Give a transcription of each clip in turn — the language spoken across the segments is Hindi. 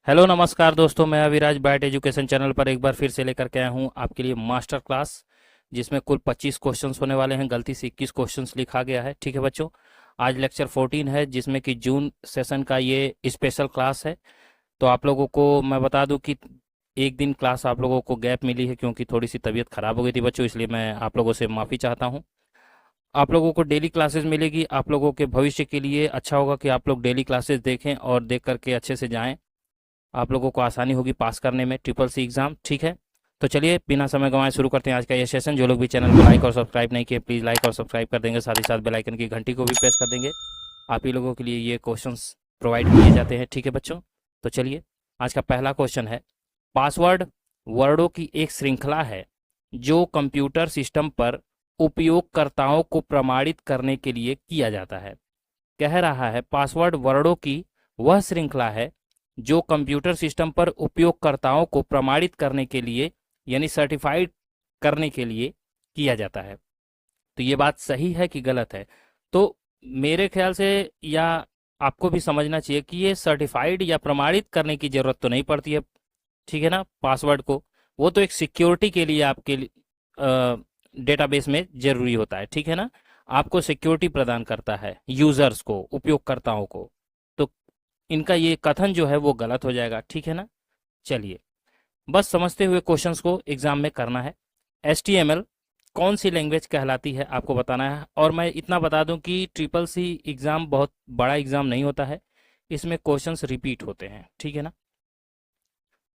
हेलो नमस्कार दोस्तों, मैं अविराज बाइट एजुकेशन चैनल पर एक बार फिर से लेकर के आया हूं आपके लिए मास्टर क्लास, जिसमें कुल 25 क्वेश्चंस होने वाले हैं। गलती से 21 क्वेश्चंस लिखा गया है। ठीक है बच्चों, आज लेक्चर 14 है, जिसमें कि जून सेशन का ये स्पेशल क्लास है। तो आप लोगों को मैं बता दूं कि एक दिन क्लास आप लोगों को गैप मिली है, क्योंकि थोड़ी सी तबीयत खराब हो गई थी बच्चों, इसलिए मैं आप लोगों से माफ़ी चाहता हूँ। आप लोगों को डेली क्लासेस मिलेगी। आप लोगों के भविष्य के लिए अच्छा होगा कि आप लोग डेली क्लासेस देखें और देख करके अच्छे से जाएं। आप लोगों को आसानी होगी पास करने में ट्रिपल सी एग्जाम। ठीक है, तो चलिए बिना समय गंवाए शुरू करते हैं आज का ये सेशन। जो लोग भी चैनल को लाइक और सब्सक्राइब नहीं किए, प्लीज़ लाइक और सब्सक्राइब कर देंगे, साथ ही साथ बेल आइकन की घंटी को भी प्रेस कर देंगे। आप ही लोगों के लिए ये क्वेश्चंस प्रोवाइड किए जाते हैं। ठीक है बच्चों, तो चलिए आज का पहला क्वेश्चन है, पासवर्ड वर्डों की एक श्रृंखला है जो कंप्यूटर सिस्टम पर उपयोगकर्ताओं को प्रमाणित करने के लिए किया जाता है। कह रहा है पासवर्ड वर्डों की वह श्रृंखला है जो कंप्यूटर सिस्टम पर उपयोगकर्ताओं को प्रमाणित करने के लिए यानी सर्टिफाइड करने के लिए किया जाता है। तो ये बात सही है कि गलत है? तो मेरे ख्याल से, या आपको भी समझना चाहिए कि ये सर्टिफाइड या प्रमाणित करने की जरूरत तो नहीं पड़ती है। ठीक है ना, पासवर्ड को वो तो एक सिक्योरिटी के लिए आपके डेटाबेस में जरूरी होता है। ठीक है ना, आपको सिक्योरिटी प्रदान करता है यूजर्स को, उपयोगकर्ताओं को। तो इनका ये कथन जो है वो गलत हो जाएगा। ठीक है ना, चलिए बस समझते हुए क्वेश्चंस को एग्जाम में करना है। HTML कौन सी लैंग्वेज कहलाती है आपको बताना है। और मैं इतना बता दूं कि ट्रिपल सी एग्ज़ाम बहुत बड़ा एग्ज़ाम नहीं होता है, इसमें क्वेश्चंस रिपीट होते हैं। ठीक है ना,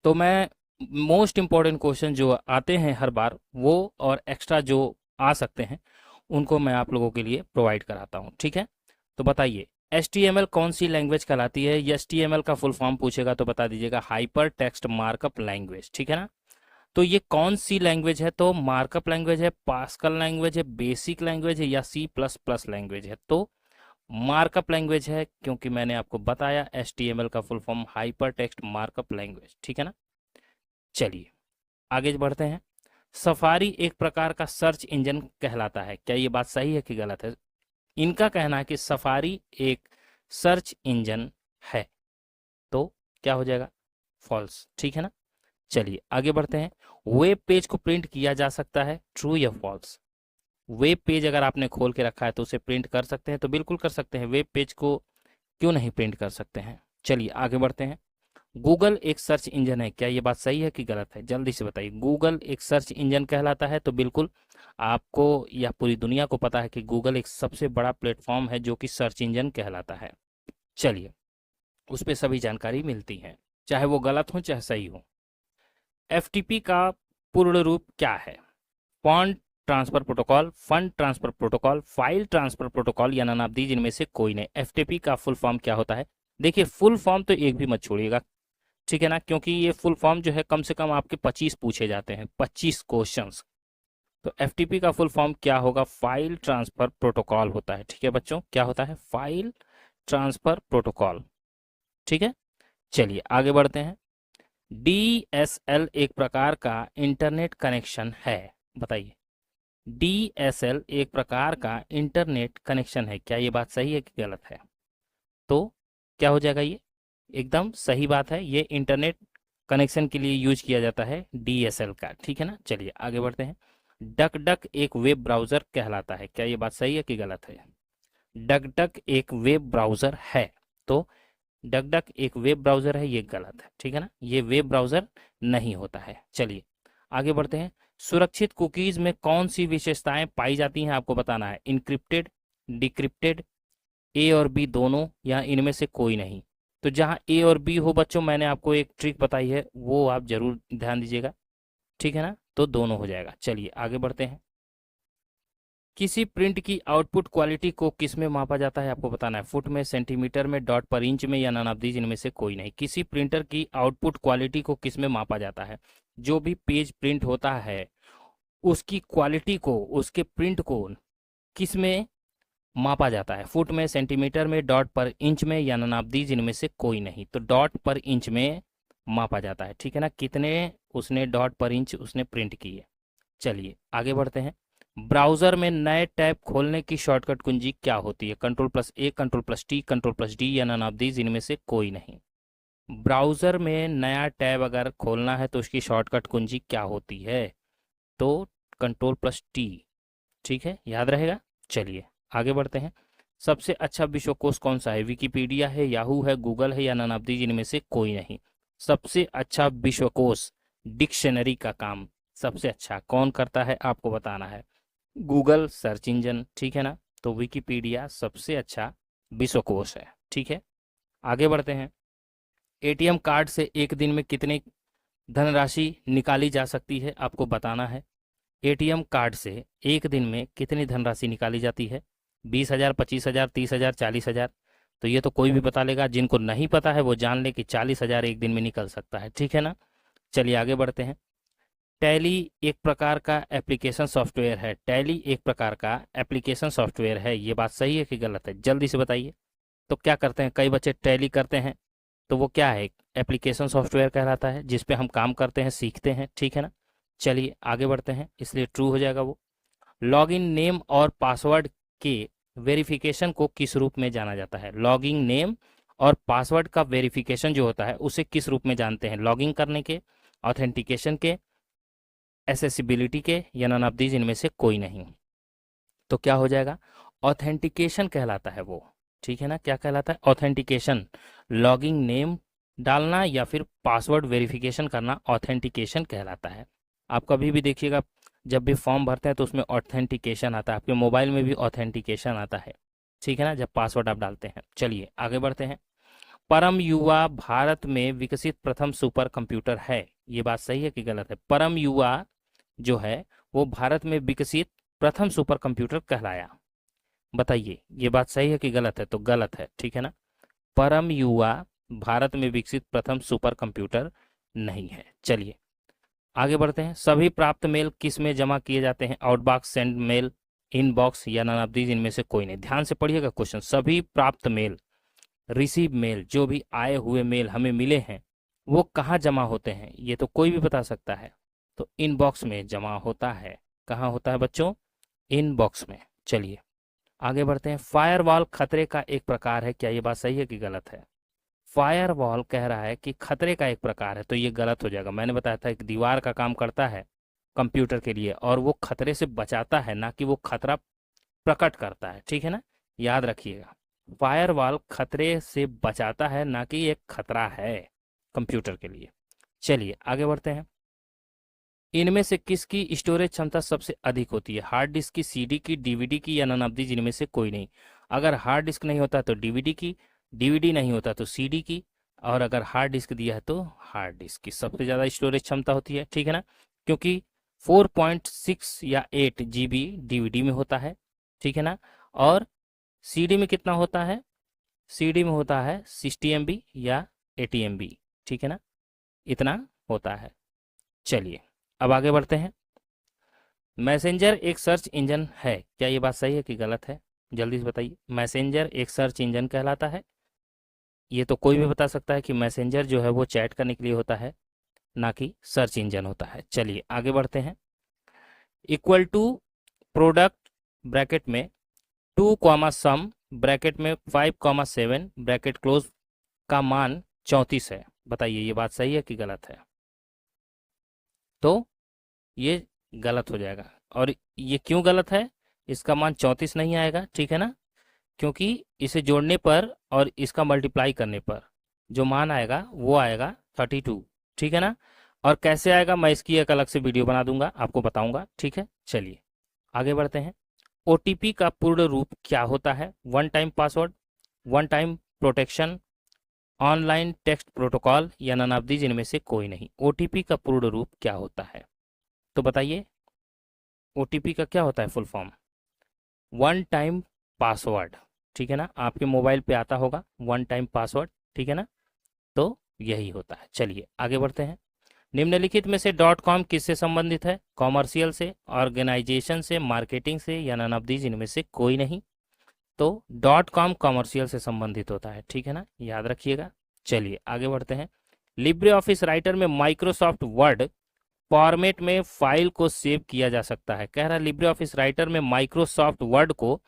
तो मैं मोस्ट इम्पॉर्टेंट क्वेश्चन जो आते हैं हर बार वो, और एक्स्ट्रा जो आ सकते हैं, उनको मैं आप लोगों के लिए प्रोवाइड कराता हूँ। ठीक है, तो बताइए HTML कौन सी लैंग्वेज कहलाती है। ये HTML का फुल फॉर्म पूछेगा तो बता दीजिएगा हाइपर टेक्स्ट मार्कअप लैंग्वेज। ठीक है ना, तो ये कौन सी लैंग्वेज है? तो मार्कअप लैंग्वेज है, पास्कल लैंग्वेज है, बेसिक लैंग्वेज है, या C++ लैंग्वेज है? तो मार्कअप लैंग्वेज है, क्योंकि मैंने आपको बताया HTML का full form hyper text markup language. ठीक है ना, चलिए आगे बढ़ते हैं। सफारी एक प्रकार का सर्च इंजन कहलाता है। क्या ये बात सही है कि गलत है? इनका कहना है कि सफारी एक सर्च इंजन है। तो क्या हो जाएगा? फॉल्स। ठीक है ना, चलिए आगे बढ़ते हैं। वेब पेज को प्रिंट किया जा सकता है, ट्रू या फॉल्स? वेब पेज अगर आपने खोल के रखा है तो उसे प्रिंट कर सकते हैं, तो बिल्कुल कर सकते हैं। वेब पेज को क्यों नहीं प्रिंट कर सकते हैं? चलिए आगे बढ़ते हैं। गूगल एक सर्च इंजन है। क्या ये बात सही है कि गलत है? जल्दी से बताइए। गूगल एक सर्च इंजन कहलाता है, तो बिल्कुल आपको या पूरी दुनिया को पता है कि गूगल एक सबसे बड़ा प्लेटफॉर्म है जो कि सर्च इंजन कहलाता है। चलिए, उस पर सभी जानकारी मिलती है, चाहे वो गलत हो चाहे सही हो। FTP का पूर्ण रूप क्या है? Fund transfer protocol, fund transfer protocol, file transfer protocol, या नानाबदीज इनमें से कोई नहीं। FTP का फुल फॉर्म क्या होता है? देखिए, फुल फॉर्म तो एक भी मत छोड़िएगा। ठीक है ना, क्योंकि ये फुल फॉर्म जो है कम से कम आपके 25 पूछे जाते हैं, 25 क्वेश्चंस। तो FTP का फुल फॉर्म क्या होगा? फाइल ट्रांसफर प्रोटोकॉल होता है। ठीक है बच्चों, क्या होता है? File transfer protocol. ठीक है, चलिए आगे बढ़ते हैं। DSL एक प्रकार का इंटरनेट कनेक्शन है। बताइए, DSL एक प्रकार का इंटरनेट कनेक्शन है। क्या ये बात सही है कि गलत है? तो क्या हो जाएगा? ये एकदम सही बात है। ये इंटरनेट कनेक्शन के लिए यूज किया जाता है DSL का। ठीक है ना, चलिए आगे बढ़ते हैं। डक डक एक वेब ब्राउज़र कहलाता है। क्या ये बात सही है कि गलत है? डक डक एक वेब ब्राउज़र है, तो डक डक एक वेब ब्राउज़र है, ये गलत है। ठीक है ना, ये वेब ब्राउज़र नहीं होता है। चलिए आगे बढ़ते हैं। सुरक्षित कुकीज़ में कौन सी विशेषताएं पाई जाती हैं आपको बताना है। इनक्रिप्टेड, डिक्रिप्टेड, A और B दोनों, या इनमें से कोई नहीं? तो जहाँ A और B हो बच्चों, मैंने आपको एक ट्रिक बताई है, वो आप जरूर ध्यान दीजिएगा। ठीक है ना, तो दोनों हो जाएगा। चलिए आगे बढ़ते हैं। किसी प्रिंट की आउटपुट क्वालिटी को किस में मापा जाता है आपको बताना है। फुट में, सेंटीमीटर में, डॉट पर इंच में, या नानाबदीज इनमें से कोई नहीं? किसी प्रिंटर की आउटपुट क्वालिटी को किस में मापा जाता है? जो भी पेज प्रिंट होता है उसकी क्वालिटी को, उसके प्रिंट को किस में मापा जाता है? फुट में, सेंटीमीटर में, डॉट पर इंच में, या नानाबदीज इनमें से कोई नहीं? तो डॉट पर इंच में मापा जाता है। ठीक है ना, कितने उसने डॉट पर इंच उसने प्रिंट किए। चलिए आगे बढ़ते हैं। ब्राउजर में नए टैब खोलने की शॉर्टकट कुंजी क्या होती है? Ctrl+A, Ctrl+T, Ctrl+D, या नानाबदीज इनमें से कोई नहीं? ब्राउज़र में नया टैब अगर खोलना है तो उसकी शॉर्टकट कुंजी क्या होती है? तो Ctrl+T। ठीक है, याद रहेगा। चलिए आगे बढ़ते हैं। सबसे अच्छा विश्वकोश कौन सा है? विकिपीडिया है, याहू है, गूगल है या नन ऑफ दीज इनमें से कोई नहीं। सबसे अच्छा विश्वकोश, डिक्शनरी का काम सबसे अच्छा कौन करता है आपको बताना है। गूगल सर्च इंजन, ठीक है ना। तो विकिपीडिया सबसे अच्छा विश्वकोश है। ठीक है, आगे बढ़ते हैं। एटीएम कार्ड से एक दिन में कितनी धनराशि निकाली जा सकती है आपको बताना है। एटीएम कार्ड से एक दिन में कितनी धनराशि निकाली जाती है? 20,000, 25,000, 30,000, 40,000। तो ये तो कोई भी बता लेगा, जिनको नहीं पता है वो जान ले कि 40,000 एक दिन में निकल सकता है। ठीक है ना। चलिए आगे बढ़ते हैं। टैली एक प्रकार का एप्लीकेशन सॉफ्टवेयर है। टैली एक प्रकार का एप्लीकेशन सॉफ्टवेयर है, ये बात सही है कि गलत है? जल्दी से बताइए। तो क्या करते हैं, कई बच्चे टैली करते हैं, तो वो क्या है? एप्लीकेशन सॉफ्टवेयर कहलाता है, जिस पे हम काम करते हैं, सीखते हैं। ठीक है ना। चलिए आगे बढ़ते हैं, इसलिए ट्रू हो जाएगा वो। लॉगिन नेम और पासवर्ड के वेरिफिकेशन को किस रूप में जाना जाता है? लॉगिन नेम और पासवर्ड का वेरिफिकेशन जो होता है उसे किस रूप में जानते हैं? लॉगिन करने के, ऑथेंटिकेशन के, एसेसिबिलिटी के या नन ऑफ दीज इनमें से कोई नहीं। तो क्या हो जाएगा? ऑथेंटिकेशन कहलाता है वो। ठीक है ना, क्या कहलाता है? ऑथेंटिकेशन। लॉगिंग नेम डालना या फिर पासवर्ड वेरिफिकेशन करना ऑथेंटिकेशन कहलाता है। आप कभी भी देखिएगा, जब भी फॉर्म भरते हैं तो उसमें ऑथेंटिकेशन आता है, आपके मोबाइल में भी ऑथेंटिकेशन आता है। ठीक है ना, जब पासवर्ड आप डालते हैं। चलिए आगे बढ़ते हैं। परम युवा भारत में विकसित प्रथम सुपर कंप्यूटर है, ये बात सही है कि गलत है? परम युवा जो है वो भारत में विकसित प्रथम सुपर कंप्यूटर कहलाया। बताइए ये बात सही है कि गलत है? तो गलत है। ठीक है ना। परम युवा भारत में विकसित प्रथम सुपर कंप्यूटर नहीं है। चलिए आगे बढ़ते हैं। सभी प्राप्त मेल किस में जमा किए जाते हैं? आउटबॉक्स, सेंड मेल, इनबॉक्स या नन ऑफ दीज इनमें से कोई नहीं। ध्यान से पढ़िएगा क्वेश्चन। सभी प्राप्त मेल, रिसीव मेल, जो भी आए हुए मेल हमें मिले हैं वो कहाँ जमा होते हैं? ये तो कोई भी बता सकता है। तो इनबॉक्स में जमा होता है। कहाँ होता है बच्चों? इनबॉक्स में। चलिए आगे बढ़ते हैं। फायरवॉल खतरे का एक प्रकार है, क्या ये बात सही है कि गलत है? फायरवॉल कह रहा है कि खतरे का एक प्रकार है, तो ये गलत हो जाएगा। मैंने बताया था एक दीवार का काम करता है कंप्यूटर के लिए, और वो खतरे से बचाता है, ना कि वो खतरा प्रकट करता है। ठीक है ना, याद रखिएगा। फायरवॉल खतरे से बचाता है, ना कि एक खतरा है कंप्यूटर के लिए। चलिए आगे बढ़ते हैं। इनमें से किसकी स्टोरेज क्षमता सबसे अधिक होती है? हार्ड डिस्क की, सीडी की, डीवीडी की या नन ऑफ दीज इनमें से कोई नहीं। अगर हार्ड डिस्क नहीं होता तो डीवीडी की, डीवीडी नहीं होता तो सीडी की, और अगर हार्ड डिस्क दिया है तो हार्ड डिस्क की सबसे ज़्यादा स्टोरेज क्षमता होती है। ठीक है ना, क्योंकि 4.6 या 8 GB डीवीडी में होता है। ठीक है ना, और सीडी में कितना होता है? सीडी में होता है 60 MB या 80 MB। ठीक है ना, इतना होता है। चलिए अब आगे बढ़ते हैं। मैसेंजर एक सर्च इंजन है, क्या ये बात सही है कि गलत है? जल्दी से बताइए। मैसेंजर एक सर्च इंजन कहलाता है। ये तो कोई भी बता सकता है कि मैसेंजर जो है वो चैट करने के लिए होता है, ना कि सर्च इंजन होता है। चलिए आगे बढ़ते हैं। इक्वल टू प्रोडक्ट ब्रैकेट में 2, सम ब्रैकेट में 5, 7 ब्रैकेट क्लोज का मान 34 है। बताइए ये बात सही है कि गलत है? तो ये गलत हो जाएगा। और ये क्यों गलत है? इसका मान 34 नहीं आएगा। ठीक है ना, क्योंकि इसे जोड़ने पर और इसका मल्टीप्लाई करने पर जो मान आएगा वो आएगा 32। ठीक है ना, और कैसे आएगा मैं इसकी एक अलग से वीडियो बना दूंगा, आपको बताऊंगा। ठीक है, चलिए आगे बढ़ते हैं। ओटीपी का पूर्ण रूप क्या होता है? One time password, one time protection, online text protocol या नन ऑफ दीज इनमें से कोई नहीं। ओटीपी का पूर्ण रूप क्या होता है? तो बताइए ओटीपी का क्या होता है full form? One time password. ठीक है ना, आपके मोबाइल पे आता होगा वन टाइम पासवर्ड। ठीक है ना, तो यही होता है। चलिए आगे बढ़ते हैं। निम्नलिखित में से .com किससे संबंधित है? कॉमर्शियल से, ऑर्गेनाइजेशन से, मार्केटिंग से या नन ऑफ दीज इनमें से कोई नहीं। तो .com कॉमर्शियल से संबंधित होता है। ठीक है ना, याद रखिएगा। चलिए आगे बढ़ते हैं। लिब्रे ऑफिस राइटर में माइक्रोसॉफ्ट वर्ड फॉर्मेट में फाइल को सेव किया जा सकता है। कह रहा है लिब्रे ऑफिस राइटर में माइक्रोसॉफ्ट वर्ड को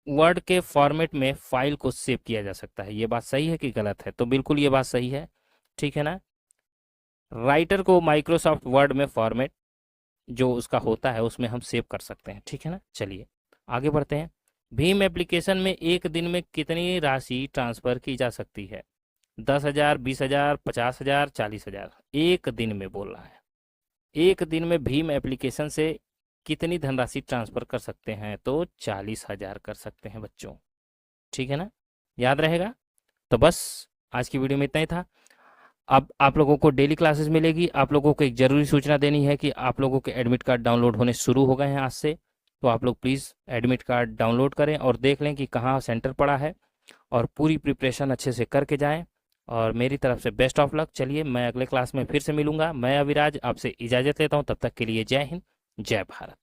वर्ड के फॉर्मेट में फाइल को सेव किया जा सकता है। ये बात सही है कि गलत है? तो बिल्कुल ये बात सही है, ठीक है ना। राइटर को माइक्रोसॉफ्ट वर्ड में फॉर्मेट जो उसका होता है उसमें हम सेव कर सकते हैं, ठीक है ना। चलिए आगे बढ़ते हैं। भीम एप्लीकेशन में एक दिन में कितनी राशि ट्रांसफर की जा सकती है? 10,000, 20,000, 50,000, 40,000। एक दिन में बोल रहा है। एक दिन में भीम एप्लीकेशन से कितनी धनराशि ट्रांसफर कर सकते हैं? तो 40,000 कर सकते हैं बच्चों, ठीक है ना, याद रहेगा। तो बस आज की वीडियो में इतना ही था। अब आप लोगों को डेली क्लासेस मिलेगी। आप लोगों को एक ज़रूरी सूचना देनी है कि आप लोगों के एडमिट कार्ड डाउनलोड होने शुरू हो गए हैं आज से। तो आप लोग प्लीज़ एडमिट कार्ड डाउनलोड करें और देख लें कि कहाँ सेंटर पड़ा है, और पूरी प्रिपरेशन अच्छे से करके जाएं। और मेरी तरफ से बेस्ट ऑफ लक। चलिए मैं अगले क्लास में फिर से मिलूंगा। मैं अविराज आपसे इजाज़त लेता हूं, तब तक के लिए जय हिंद, जय भारत।